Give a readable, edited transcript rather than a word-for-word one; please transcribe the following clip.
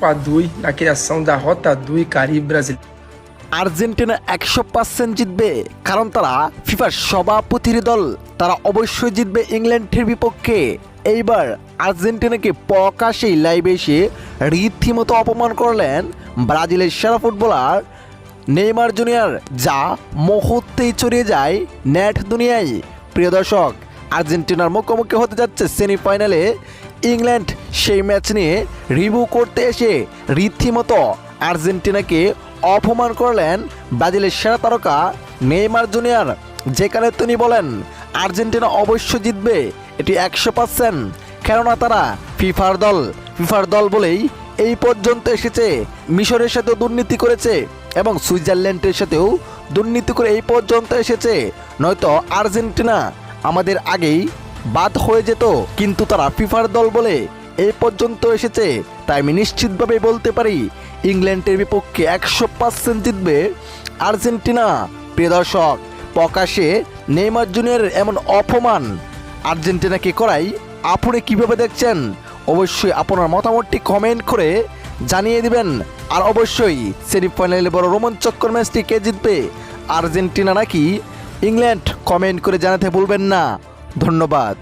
4-2 na criação da Rota 2 Caribe brasileira. Argentina 100% জিতবে, কারণ তারা ফিফার সভাপতির দল। তারা অবশ্যই জিতবে ইংল্যান্ডের বিপক্ষে। এইবার আর্জেন্টিনাকে প্রকাশ্যেই লাইভে এসে রীতিমতো অপমান করলেন ব্রাজিলের সেরা ফুটবলার নেইমার জুনিয়র, যা মুহূর্তেই ছড়িয়ে যায় নেট দুনিয়ায়। প্রিয় দর্শক, আর্জেন্টিনার মুখোমুখি হতে যাচ্ছে সেমিফাইনালে ইংল্যান্ড। সেই ম্যাচ নিয়ে রিভিউ করতে এসে রীতিমতো আর্জেন্টিনাকে অপমান করলেন ব্রাজিলের সেরা তারকা নেইমার জুনিয়র, যেখানে তিনি বলেন আর্জেন্টিনা অবশ্য জিতবে, এটি 100%, কেননা তারা ফিফার দল বলেই এই পর্যন্ত এসেছে। মিশরের সাথেও দুর্নীতি করেছে এবং সুইজারল্যান্ডের সাথেও দুর্নীতি করে এই পর্যন্ত এসেছে, নয়তো আর্জেন্টিনা আমাদের আগেই বাদ হয়ে যেত। কিন্তু তারা ফিফার দল বলে এই পর্যন্ত এসেছে, তাই আমি নিশ্চিতভাবে বলতে পারি ইংল্যান্ডের বিপক্ষে 100% জিতবে আর্জেন্টিনা। প্রিয় দর্শক, প্রকাশ্যে নেইমার জুনিয়রের এমন অপমান আর্জেন্টিনাকে করাই আপনি কিভাবে দেখছেন? অবশ্যই আপনার মতামতটি কমেন্ট করে জানিয়ে দিবেন। আর অবশ্যই সেমিফাইনালে বড় রোমাঞ্চকর ম্যাচটি কে জিতবে, আর্জেন্টিনা নাকি ইংল্যান্ড, কমেন্ট করে জানাতে ভুলবেন না। ধন্যবাদ।